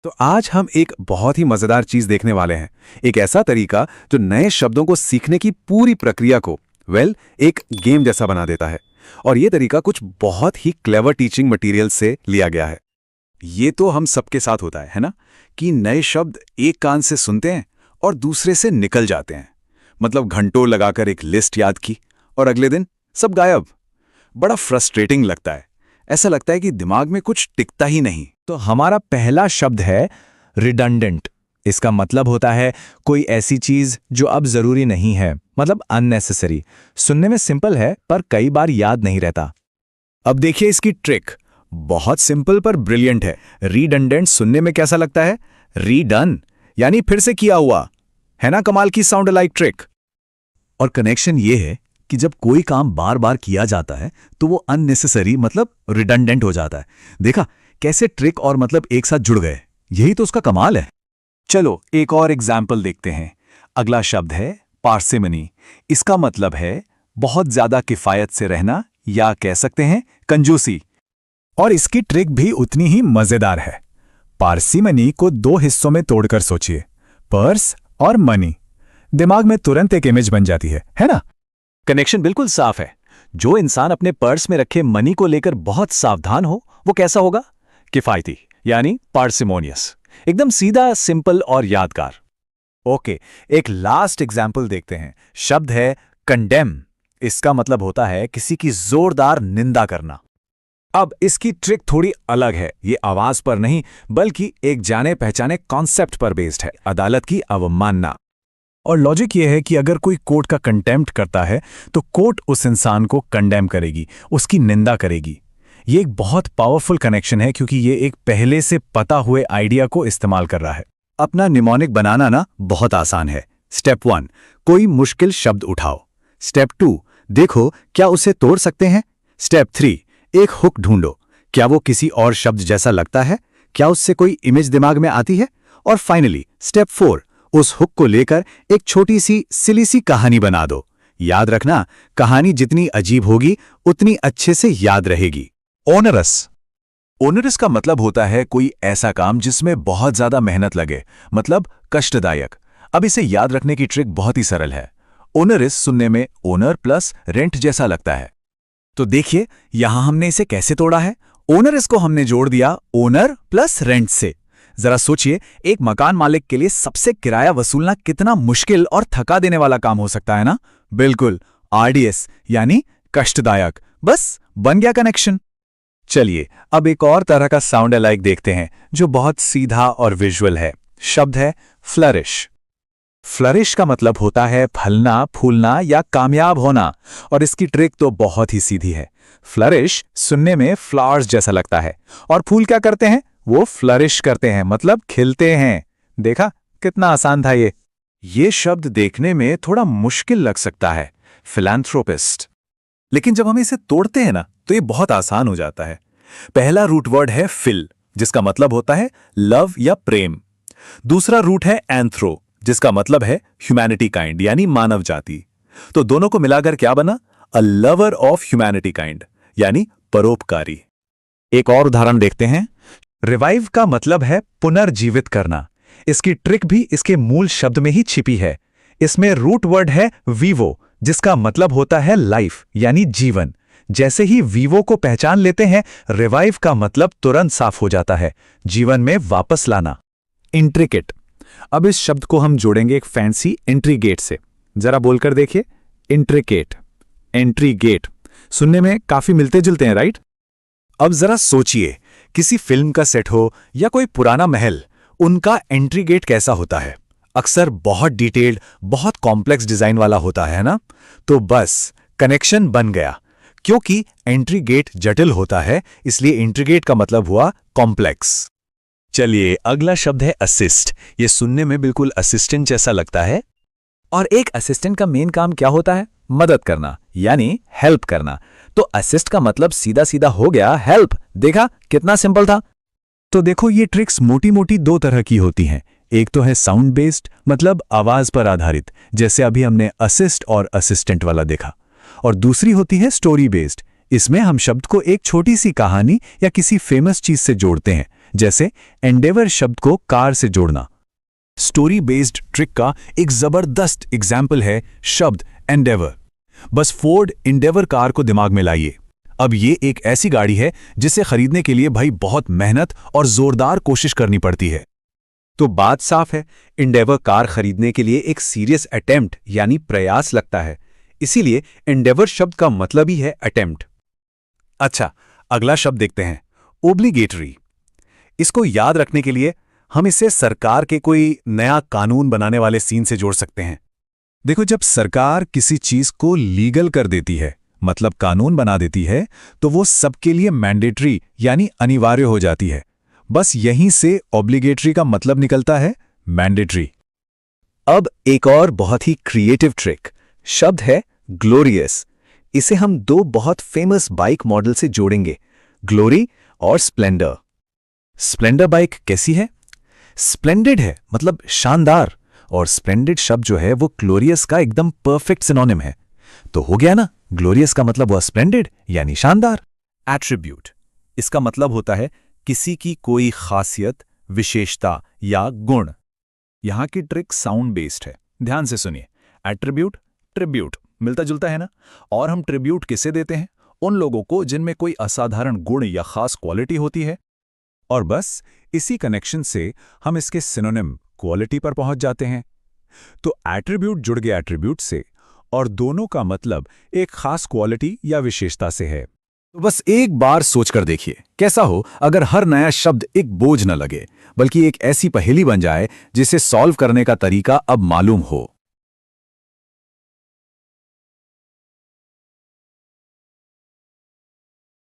तो आज हम एक बहुत ही मजेदार चीज देखने वाले हैं। एक ऐसा तरीका जो नए शब्दों को सीखने की पूरी प्रक्रिया को एक गेम जैसा बना देता है। और ये तरीका कुछ बहुत ही क्लेवर टीचिंग मटेरियल से लिया गया है। ये तो हम सबके साथ होता है ना, कि नए शब्द एक कान से सुनते हैं और दूसरे से निकल जाते हैं। मतलब घंटों लगाकर एक लिस्ट याद की और अगले दिन सब गायब। बड़ा फ्रस्ट्रेटिंग लगता है। ऐसा लगता है कि दिमाग में कुछ टिकता ही नहीं। तो हमारा पहला शब्द है रिडंडेंट। इसका मतलब होता है कोई ऐसी चीज जो अब जरूरी नहीं है, मतलब अननेसेसरी। सुनने में सिंपल है पर कई बार याद नहीं रहता। अब देखिए इसकी ट्रिक, बहुत सिंपल पर ब्रिलियंट है। रिडंडेंट सुनने में कैसा लगता है? रीडन, यानी फिर से किया हुआ। है ना कमाल की साउंड अलाइक ट्रिक। और कनेक्शन ये है कि जब कोई काम बार बार किया जाता है तो वो अननेसेसरी मतलब रिडंडेंट हो जाता है। देखा कैसे ट्रिक और मतलब एक साथ जुड़ गए। यही तो उसका कमाल है। चलो एक और एग्जाम्पल देखते हैं। अगला शब्द है पार्सिमनी। इसका मतलब है बहुत ज्यादा किफायत से रहना, या कह सकते हैं कंजूसी। और इसकी ट्रिक भी उतनी ही मजेदार है। पार्सिमनी को दो हिस्सों में तोड़कर सोचिए, पर्स और मनी। दिमाग में तुरंत एक इमेज बन जाती है ना? कनेक्शन बिल्कुल साफ है। जो इंसान अपने पर्स में रखे मनी को लेकर बहुत सावधान हो, वो कैसा होगा? किफायती, यानी पार्सिमोनियस। एकदम सीधा, सिंपल और यादगार। ओके, एक लास्ट एग्जाम्पल देखते हैं। शब्द है कंडेम। इसका मतलब होता है किसी की जोरदार निंदा करना। अब इसकी ट्रिक थोड़ी अलग है। ये आवाज पर नहीं बल्कि एक जाने पहचाने कॉन्सेप्ट पर बेस्ड है, अदालत की अवमानना। और लॉजिक ये है कि अगर कोई कोर्ट का कंटेम्प्ट करता है तो कोर्ट उस इंसान को कंडेम करेगी, उसकी निंदा करेगी। ये एक बहुत पावरफुल कनेक्शन है क्योंकि ये एक पहले से पता हुए आइडिया को इस्तेमाल कर रहा है। अपना निमोनिक बनाना ना बहुत आसान है। स्टेप 1, कोई मुश्किल शब्द उठाओ। स्टेप 2, देखो क्या उसे तोड़ सकते हैं। स्टेप 3, एक हुक ढूंढो। क्या वो किसी और शब्द जैसा लगता है? क्या उससे कोई इमेज दिमाग में आती है? और फाइनली स्टेप 4, उस हुक को लेकर एक छोटी सी सिली सी कहानी बना दो। याद रखना, कहानी जितनी अजीब होगी उतनी अच्छे से याद रहेगी। ओनरस। ओनरस का मतलब होता है कोई ऐसा काम जिसमें बहुत ज्यादा मेहनत लगे, मतलब कष्टदायक। अब इसे याद रखने की ट्रिक बहुत ही सरल है। ओनरस सुनने में ओनर प्लस रेंट जैसा लगता है। तो देखिए यहां हमने इसे कैसे तोड़ा है। ओनरस को हमने जोड़ दिया ओनर प्लस रेंट से। जरा सोचिए, एक मकान मालिक के लिए सबसे किराया वसूलना कितना मुश्किल और थका देने वाला काम हो सकता है ना? बिल्कुल, आरडीएस यानी कष्टदायक। बस बन गया कनेक्शन। चलिए अब एक और तरह का साउंड अलाइक देखते हैं जो बहुत सीधा और विजुअल है। शब्द है फ्लरिश। फ्लरिश का मतलब होता है फलना, फूलना या कामयाब होना। और इसकी ट्रिक तो बहुत ही सीधी है। फ्लरिश सुनने में फ्लावर्स जैसा लगता है और फूल क्या करते हैं? वो फ्लरिश करते हैं, मतलब खिलते हैं। देखा कितना आसान था ये। ये शब्द देखने में थोड़ा मुश्किल लग सकता है, फिलैंथ्रोपिस्ट। लेकिन जब हम इसे तोड़ते हैं ना तो ये बहुत आसान हो जाता है। पहला रूट वर्ड है फिल, जिसका मतलब होता है लव या प्रेम। दूसरा रूट है एंथ्रो, जिसका मतलब है ह्यूमैनिटी काइंड यानी मानव जाति। तो दोनों को मिलाकर क्या बना? A lover of humanity kind यानी परोपकारी। एक और उदाहरण देखते हैं। रिवाइव का मतलब है पुनर्जीवित करना। इसकी ट्रिक भी इसके मूल शब्द में ही छिपी है। इसमें रूट वर्ड है वीवो, जिसका मतलब होता है लाइफ यानी जीवन। जैसे ही वीवो को पहचान लेते हैं, रिवाइव का मतलब तुरंत साफ हो जाता है, जीवन में वापस लाना। इंट्रिकेट। अब इस शब्द को हम जोड़ेंगे एक फैंसी एंट्री गेट से। जरा बोलकर देखिए, इंट्रिकेट, एंट्री गेट। सुनने में काफी मिलते जुलते हैं, राइट? अब जरा सोचिए, किसी फिल्म का सेट हो या कोई पुराना महल, उनका एंट्री गेट कैसा होता है? अक्सर बहुत डिटेल्ड, बहुत कॉम्प्लेक्स डिजाइन वाला होता है ना? तो बस कनेक्शन बन गया। क्योंकि एंट्री गेट जटिल होता है, इसलिए एंट्री गेट का मतलब हुआ कॉम्प्लेक्स। चलिए अगला शब्द है असिस्ट। ये सुनने में बिल्कुल असिस्टेंट जैसा लगता है। और एक असिस्टेंट का मेन काम क्या होता है? मदद करना यानी हेल्प करना। तो असिस्ट का मतलब सीधा सीधा हो गया हेल्प। देखा कितना सिंपल था। तो देखो ये ट्रिक्स मोटी मोटी दो तरह की होती हैं। एक तो है साउंड बेस्ड, मतलब आवाज पर आधारित, जैसे अभी हमने असिस्ट और असिस्टेंट वाला देखा। और दूसरी होती है स्टोरी बेस्ड। इसमें हम शब्द को एक छोटी सी कहानी या किसी फेमस चीज से जोड़ते हैं, जैसे एंडेवर शब्द को कार से जोड़ना। स्टोरी बेस्ड ट्रिक का एक जबरदस्त एग्जाम्पल है शब्द एंडेवर। बस फोर्ड एंडेवर कार को दिमाग में लाइए। अब ये एक ऐसी गाड़ी है जिसे खरीदने के लिए भाई बहुत मेहनत और जोरदार कोशिश करनी पड़ती है। तो बात साफ है, एंडेवर कार खरीदने के लिए एक सीरियस अटेम्प्ट यानी प्रयास लगता है। इसीलिए एंडेवर शब्द का मतलब ही है अटेम्प्ट। अच्छा, अगला शब्द देखते हैं, ओब्लिगेटरी। इसको याद रखने के लिए हम इसे सरकार के कोई नया कानून बनाने वाले सीन से जोड़ सकते हैं। देखो, जब सरकार किसी चीज को लीगल कर देती है, मतलब कानून बना देती है, तो वो सबके लिए मैंडेटरी यानी अनिवार्य हो जाती है। बस यहीं से ऑब्लिगेटरी का मतलब निकलता है मैंडेटरी। अब एक और बहुत ही क्रिएटिव ट्रिक, शब्द है ग्लोरियस। इसे हम दो बहुत फेमस बाइक मॉडल से जोड़ेंगे, ग्लोरी और स्प्लेंडर। स्प्लेंडर बाइक कैसी है? स्प्लेंडेड है, मतलब शानदार। और स्प्लेंडेड शब्द जो है वो ग्लोरियस का एकदम परफेक्ट सिनोनिम है। तो हो गया ना, ग्लोरियस का मतलब हुआ स्प्लेंडेड यानी शानदार। एट्रीब्यूट, इसका मतलब होता है किसी की कोई खासियत, विशेषता या गुण। यहां की ट्रिक साउंड बेस्ड है, ध्यान से सुनिए। एट्रीब्यूट, ट्रिब्यूट मिलता जुलता है ना। और हम ट्रिब्यूट किसे देते हैं? उन लोगों को जिनमें कोई असाधारण गुण या खास क्वालिटी होती है। और बस इसी कनेक्शन से हम इसके सिनोनिम क्वालिटी पर पहुंच जाते हैं। तो एट्रीब्यूट जुड़ गया एट्रीब्यूट से, और दोनों का मतलब एक खास क्वालिटी या विशेषता से है। तो बस एक बार सोचकर देखिए, कैसा हो अगर हर नया शब्द एक बोझ न लगे, बल्कि एक ऐसी पहेली बन जाए जिसे सॉल्व करने का तरीका अब मालूम हो।